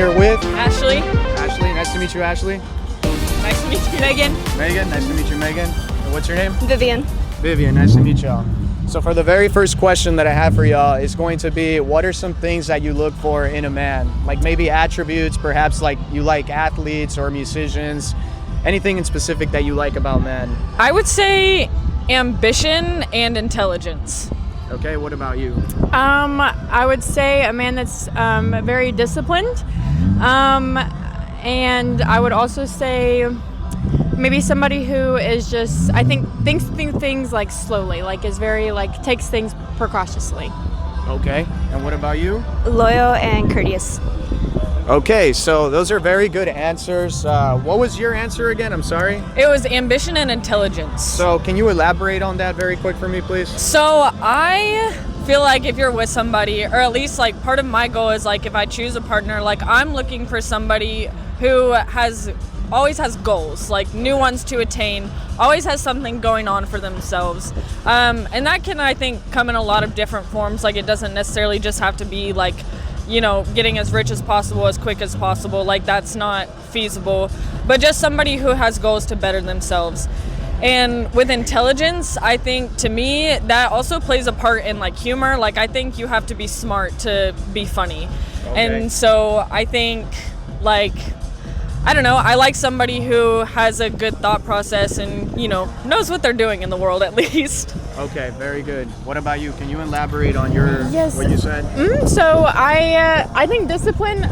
here with Ashley. Ashley. Nice to meet you, Ashley. Nice to meet you. Megan. Megan. Nice to meet you, Megan. And what's your name? Vivian. Vivian. Nice to meet y'all. So for the very first question that I have for y'all is going to be, what are some things that you look for in a man? Like maybe attributes, perhaps like you like athletes or musicians, anything in specific that you like about men? I would say ambition and intelligence. Okay, what about you? I would say a man that's very disciplined, and I would also say maybe somebody who is just, I think, thinks things like slowly, like is very like takes things precautiously. Okay, and what about you? Loyal and courteous. Okay, so those are very good answers. What was your answer again? I'm sorry. It was ambition and intelligence. So can you elaborate on that very quick for me, please? So I feel like if you're with somebody, or at least like part of my goal is like if I choose a partner, like I'm looking for somebody who always has goals, like new ones to attain, always has something going on for themselves. And that can, I think, come in a lot of different forms. Like it doesn't necessarily just have to be like, you know, getting as rich as possible, as quick as possible. Like that's not feasible, but just somebody who has goals to better themselves. And with intelligence, I think to me that also plays a part in like humor. Like I think you have to be smart to be funny. Okay. And so I think like, I don't know, I like somebody who has a good thought process and, you know, knows what they're doing in the world at least. Okay, very good. What about you? Can you elaborate on Yes. what you said? So I think discipline,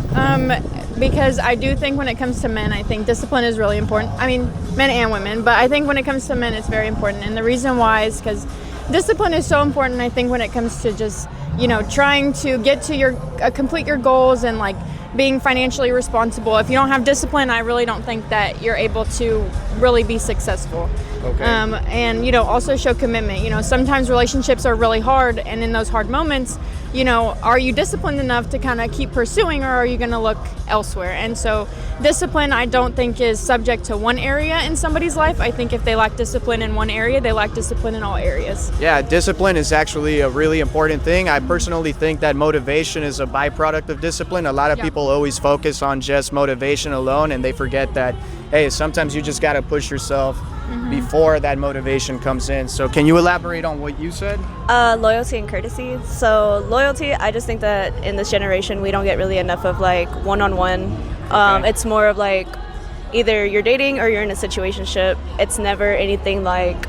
because I do think when it comes to men, I think discipline is really important. I mean, men and women, but I think when it comes to men, it's very important. And the reason why is because discipline is so important, I think, when it comes to just, you know, trying to get to complete your goals and like being financially responsible. If you don't have discipline, I really don't think that you're able to really be successful. Okay. And, you know, also show commitment. You know, sometimes relationships are really hard, and in those hard moments, you know, are you disciplined enough to kind of keep pursuing, or are you going to look elsewhere? And so discipline, I don't think, is subject to one area in somebody's life. I think if they lack discipline in one area, they lack discipline in all areas. Yeah, discipline is actually a really important thing. I personally think that motivation is a byproduct of discipline. A lot of people always focus on just motivation alone, and they forget that, hey, sometimes you just got to push yourself before that motivation comes in. So can you elaborate on what you said? Loyalty and courtesy. So loyalty, I just think that in this generation we don't get really enough of like one-on-one. Okay. It's more of like either you're dating or you're in a situationship. It's never anything like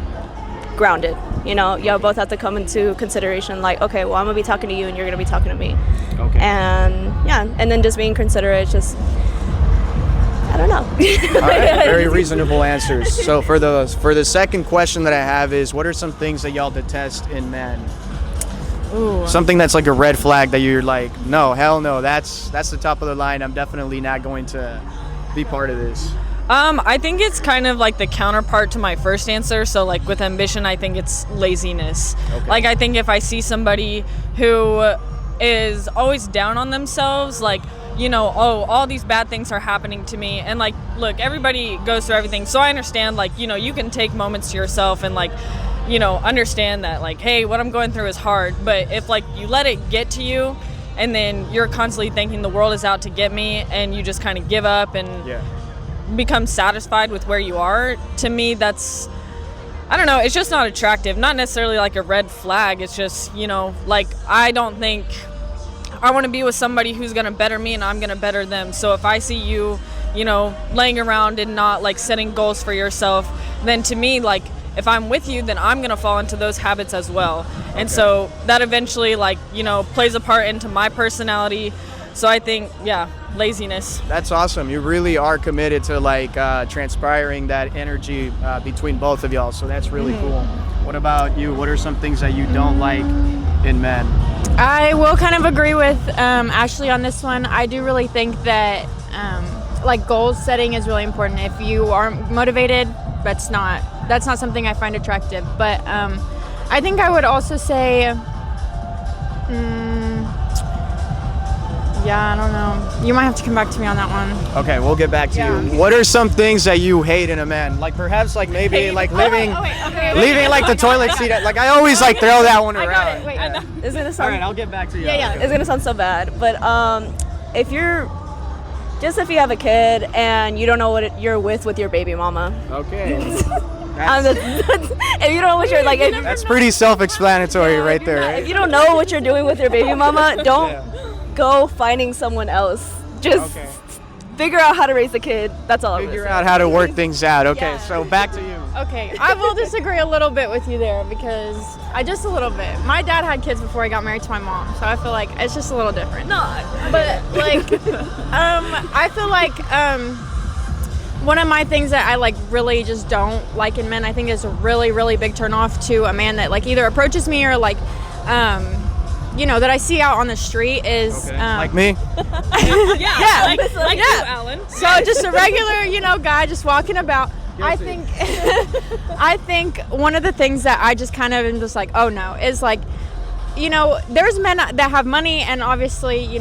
grounded. You know, y'all both have to come into consideration like, okay, well, I'm gonna be talking to you and you're gonna be talking to me. Okay. And yeah, and then just being considerate, just I don't know. All right, very reasonable answers. So for the second question that I have is, what are some things that y'all detest in men? Ooh. Something that's like a red flag that you're like, no, hell no, that's the top of the line. I'm definitely not going to be part of this. I think it's kind of like the counterpart to my first answer. So like with ambition, I think it's laziness. Okay. Like I think if I see somebody who is always down on themselves, like, you know, oh, all these bad things are happening to me. And like, look, everybody goes through everything. So I understand, like, you know, you can take moments to yourself and like, you know, understand that like, hey, what I'm going through is hard. But if like you let it get to you and then you're constantly thinking the world is out to get me and you just kind of give up and become satisfied with where you are, to me, that's, I don't know, it's just not attractive. Not necessarily like a red flag. It's just, you know, like, I don't think I want to be with somebody who's going to better me and I'm going to better them. So if I see you, you know, laying around and not like setting goals for yourself, then to me, like, if I'm with you, then I'm going to fall into those habits as well. Okay. And so that eventually, like, you know, plays a part into my personality. So I think, yeah, laziness. That's awesome. You really are committed to like transpiring that energy between both of y'all. So that's really cool. What about you? What are some things that you don't like in men? I will kind of agree with Ashley on this one. I do really think that like goal setting is really important. If you aren't motivated, that's not something I find attractive. But I think I would also say, yeah, I don't know. You might have to come back to me on that one. Okay, we'll get back to you. What are some things that you hate in a man? Like perhaps like maybe like leaving like the toilet seat. Like I always like throw that one around. Wait, It's gonna sound All right, I'll get back to you. it's gonna sound so bad, but if you're just if you have a kid and you don't know what you're with your baby mama. Okay. If you don't know what you're like, That's pretty self-explanatory right there. if you don't know what you're doing with your baby mama, don't go finding someone else. Just figure out how to raise a kid. That's all I'm Figure gonna out how to work things out. Okay, so back to you. Okay, I will disagree a little bit with you there because just a little bit. My dad had kids before I got married to my mom, so I feel like it's just a little different. No, But like, I feel like one of my things that I like really just don't like in men, I think is a really, really big turnoff to a man that like either approaches me or like, that I see out on the street is Like me? Yeah, like you, Alan. So just a regular, guy just walking about. I think I think one of the things that I just kind of am just like, oh no, is like, there's men that have money and obviously,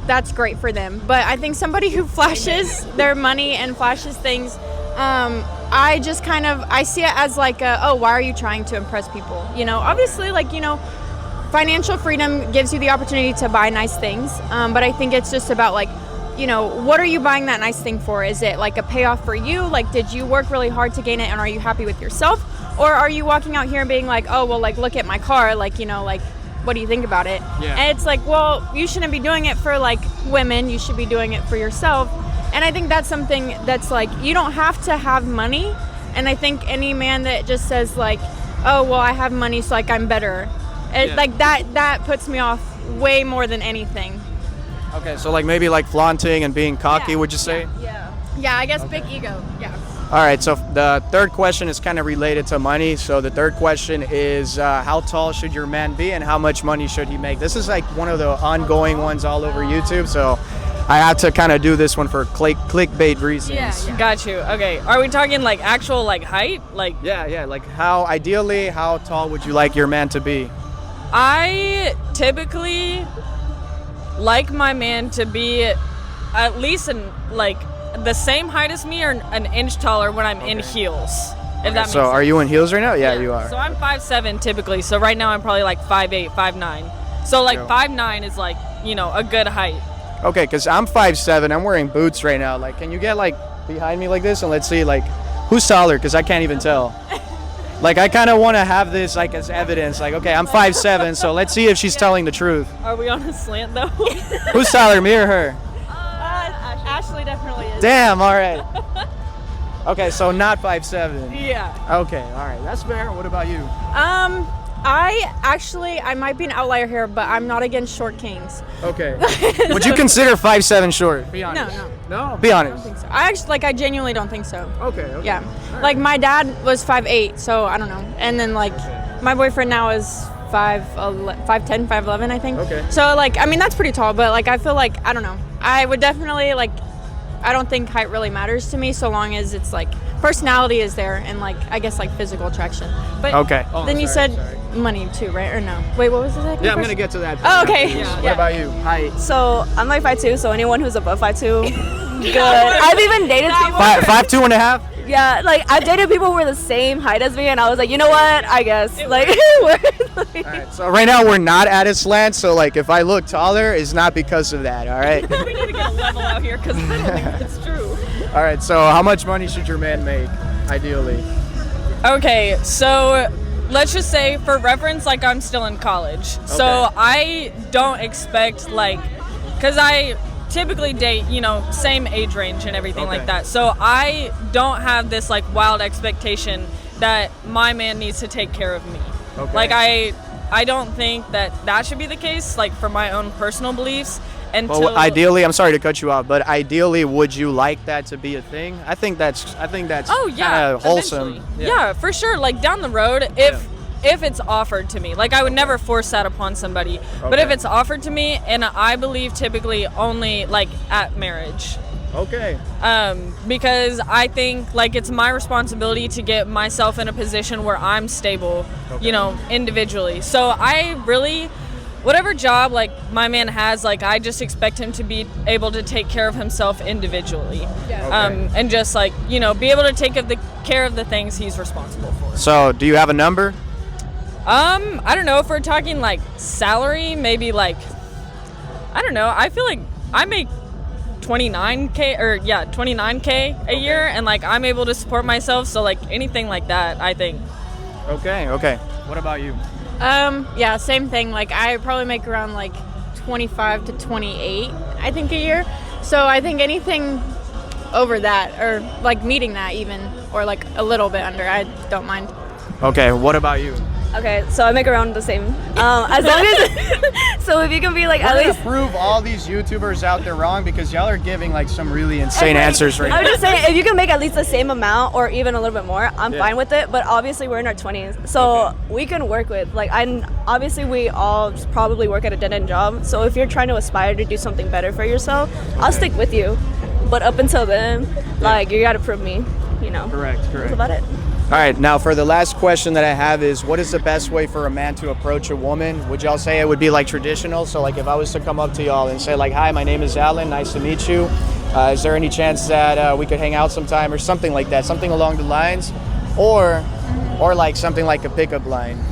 that's great for them. But I think somebody who flashes their money and flashes things, I just kind of, I see it as like, why are you trying to impress people? Obviously like, financial freedom gives you the opportunity to buy nice things. But I think it's just about like, what are you buying that nice thing for? Is it like a payoff for you? Like, did you work really hard to gain it and are you happy with yourself? Or are you walking out here and being like, oh, well, like, look at my car. Like, like, what do you think about it? Yeah. And it's like, well, you shouldn't be doing it for like women. You should be doing it for yourself. And I think that's something that's like, you don't have to have money. And I think any man that just says like, oh, well, I have money, so like I'm better. Like that puts me off way more than anything. Okay, so like maybe like flaunting and being cocky, would you say? Yeah, I guess big ego. Yeah. All right, so the third question is kind of related to money. So the third question is how tall should your man be and how much money should he make? This is like one of the ongoing ones all over YouTube, so I have to kind of do this one for clickbait reasons. Yeah. Got you. Okay. Are we talking like actual like height? Like Yeah, like how tall would you like your man to be? I typically like my man to be at least the same height as me or an inch taller when I'm in heels. If that makes So sense. are you in heels right now? Yeah, you are. So I'm 5'7" typically. So right now I'm probably like 5'8", 5'9". So like 5'9" is like, a good height. Okay, because I'm 5'7", I'm wearing boots right now. Like, can you get like behind me like this and let's see like who's taller? Because I can't even tell. Like, I kind of want to have this like as evidence. Like, okay, I'm 5'7", so let's see if she's telling the truth. Are we on a slant though? Who's taller, me or her? Ashley definitely is. Damn, all right. Okay, so not 5'7". Yeah. Okay, all right, that's fair. What about you? I might be an outlier here, but I'm not against short kings. Okay. Would you consider 5'7" short? Be honest. No. No? Be I don't honest. think so. I genuinely don't think so. Okay. Yeah. Like my dad was 5'8", so I don't know. And then like my boyfriend now is 5'10", 5'11", I think. Okay. So like, I mean, that's pretty tall, but like I feel like, I don't know. I would definitely like, I don't think height really matters to me so long as it's like personality is there and like I guess like physical attraction. But Okay. then you said money too, right? Or no? Wait, what was the second Yeah, I'm question? gonna get to that. Oh, okay. What about you? Height. So I'm like 5'2", so anyone who's above 5'2", good. I've even dated people. 5'2" and a half? Yeah, like I've dated people who were the same height as me, and I was like, you know what? I guess like, All right, so right now we're not at a slant, so like if I look taller, it's not because of that, all right? We need to get a level out here because I don't think that's true. All right, so how much money should your man make, ideally? Okay, so let's just say for reference, like I'm still in college. So Okay. I don't expect because I typically date, same age range and everything Okay. like that. So I don't have this like wild expectation that my man needs to take care of me. Okay. Like I don't think that should be the case, like for my own personal beliefs. Until Well, ideally, I'm sorry to cut you off, but ideally, would you like that to be a thing? I think that's Oh yeah, kinda wholesome. eventually. Yeah, for sure. Like down the road, if it's offered to me, like I would never force that upon somebody. But if Okay. it's offered to me, and I believe typically only like at marriage, Okay. because I think like it's my responsibility to get myself in a position where I'm stable, individually. So I really. Whatever job like my man has, like I just expect him to be able to take care of himself individually, and just like be able to take care of the things he's responsible for. So, do you have a number? I don't know if we're talking like salary, maybe like I don't know. I feel like I make 29K a year, and like I'm able to support myself, so like anything like that, I think. Okay. What about you? Yeah, same thing. Like I probably make around like 25 to 28, I think, a year. So I think anything over that, or like meeting that even, or like a little bit under, I don't mind. Okay, what about you? Okay, so I make around the same. As long as, so if you can be like We're at gonna least. prove all these YouTubers out there wrong because y'all are giving like some really insane answers right I'm now. just saying, if you can make at least the same amount or even a little bit more, I'm fine with it. But obviously, we're in our 20s, so we can work with like. Obviously we all probably work at a dead-end job. So if you're trying to aspire to do something better for yourself, I'll stick with you. But up until then, like you gotta prove me. You know. Correct. That's about it. All right, now for the last question that I have is, what is the best way for a man to approach a woman? Would y'all say it would be like traditional? So like if I was to come up to y'all and say like, hi, my name is Alan, nice to meet you. Is there any chance that we could hang out sometime or something like that, something along the lines? Or like something like a pickup line?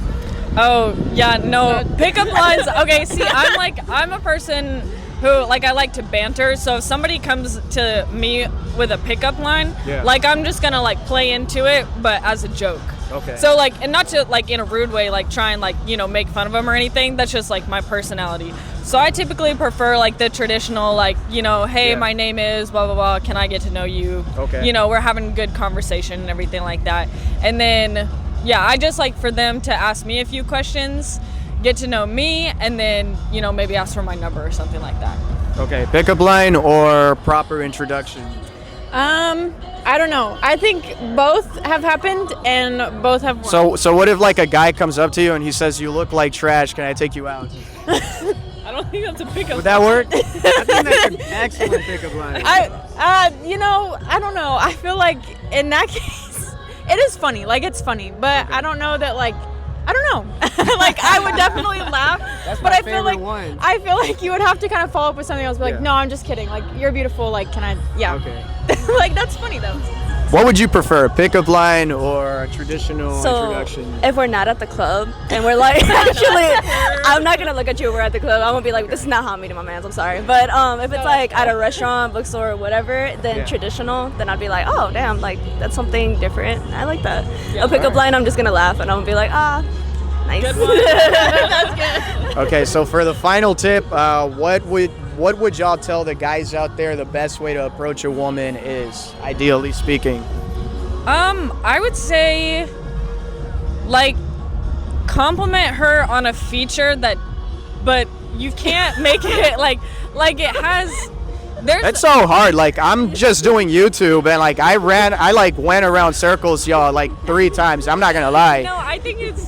Oh, yeah, no, pickup lines. Okay, see, I'm a person who, like, I like to banter. So if somebody comes to me with a pickup line, like, I'm just gonna, like, play into it, but as a joke. Okay. So, like, and not to, like, in a rude way, like, try and, like, you know, make fun of them or anything. That's just, like, my personality. So I typically prefer, like, the traditional, like, you know, hey, my name is blah, blah, blah. Can I get to know you? Okay. You know, we're having a good conversation and everything like that. And then, yeah, I just like for them to ask me a few questions, get to know me, and then, you know, maybe ask for my number or something like that. Okay, pickup line or proper introduction? I don't know. I think both have happened and both have worked. So what if like a guy comes up to you and he says, you look like trash, can I take you out? I don't think that's a pickup. Would that work? I think that's an excellent pickup line. You know, I don't know. I feel like in that case, it is funny. Like, it's funny, but I don't know that, like, I don't know. Like, I would definitely laugh, That's but my I feel favorite like one. I feel like you would have to kind of follow up with something else. Be like, no, I'm just kidding. Like, you're beautiful. Like, can I? Yeah. Okay. Like, that's funny though. What would you prefer, pickup line or a traditional introduction? If we're not at the club and we're like, actually, I'm not gonna look at you. We're at the club. I'm gonna be like, this is not how I'm meeting my mans. I'm sorry, but if it's like at a restaurant, bookstore, or whatever, then traditional, then I'd be like, oh damn, like that's something different. I like that. A pickup line, I'm just gonna laugh and I'm gonna be like, ah, nice. Good one. That's good. Okay, so for the final tip, what would y'all tell the guys out there the best way to approach a woman is, ideally speaking? I would say, like, compliment her on a feature but you can't make it like it has. It's so hard. Like, I'm just doing YouTube and like I went around circles, y'all, like 3 times. I'm not gonna lie. No, I think it's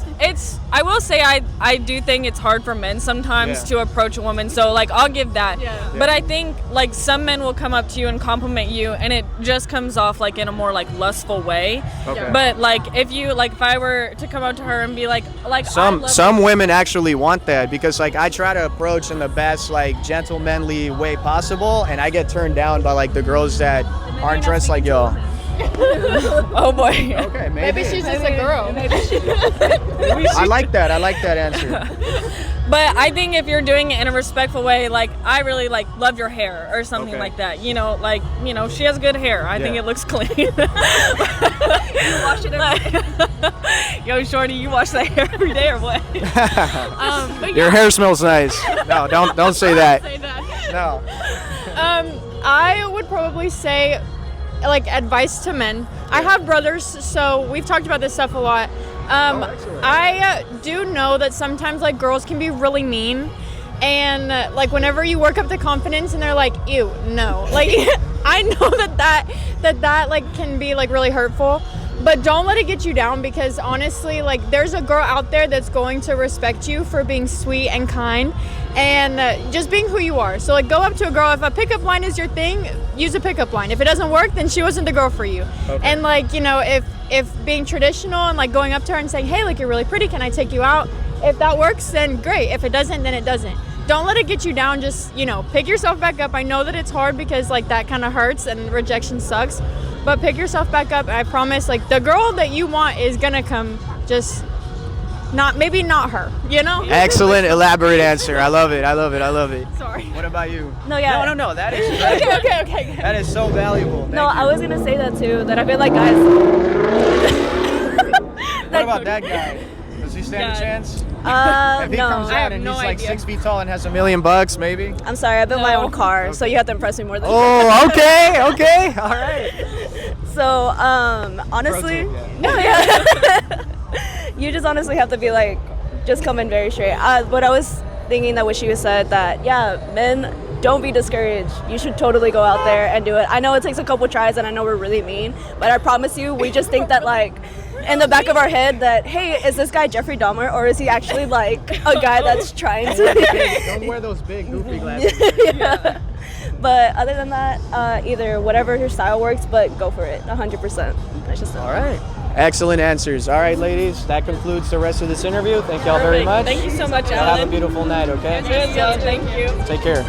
I will say I do think it's hard for men sometimes to approach a woman, so like I'll give that. But I think like some men will come up to you and compliment you and it just comes off like in a more like lustful way. Okay. But like if I were to come up to her and be like some women actually want that, because like I try to approach in the best like gentlemanly way possible and I get turned down by like the girls that aren't dressed like y'all. Oh boy. Okay, Maybe she's just a girl. I like that answer. But I think if you're doing it in a respectful way, like I really like love your hair or something like that. You know, like, you know, she has good hair. I think it looks clean. You wash it every day. Yo, shorty, you wash that hair every day or what? But Your hair smells nice. No, don't say that. Say that. No. I would probably say, like, advice to men. I have brothers, so we've talked about this stuff a lot. I do know that sometimes like girls can be really mean, and like whenever you work up the confidence and they're like, ew, no, like I know that like can be like really hurtful, but don't let it get you down, because honestly, like there's a girl out there that's going to respect you for being sweet and kind and just being who you are. So like go up to a girl. If a pickup line is your thing, use a pickup line. If it doesn't work, then she wasn't the girl for you. And like, you know, if being traditional and like going up to her and saying, hey, like you're really pretty, can I take you out? If that works, then great. If it doesn't, then it doesn't. Don't let it get you down. Just, you know, pick yourself back up. I know that it's hard because like that kind of hurts and rejection sucks, but pick yourself back up. I promise, like the girl that you want is gonna come. Just maybe not her, you know? Excellent, elaborate answer. I love it. I love it. I love it. Sorry. What about you? No, yeah. No. That is great. Okay. That is so valuable. No, Thank you. I was gonna say that too. That I feel like guys. What about that guy? Does he stand a Yeah. chance? If he No. comes I out have and no he's like idea. 6 feet tall and has $1 million, maybe. I'm sorry, I built my No. own car, so you have to impress me more than. Oh, okay, all right. So, honestly, Pro tip, no, yeah. You just honestly have to be like, just come in very straight. What I was thinking that what she was said that, yeah, men, don't be discouraged. You should totally go out there and do it. I know it takes a couple tries, and I know we're really mean, but I promise you, we just think that like, in the back of our head that, hey, is this guy Jeffrey Dahmer, or is he actually like a guy that's trying to? Don't wear those big goofy glasses. Yeah. But other than that, either whatever your style works, but go for it, 100%. That's just it. All right. Excellent answers. All right, ladies, that concludes the rest of this interview. Thank y'all very much. Thank you so much, Y'all have a Alan. beautiful night, okay? Thank you. Take care.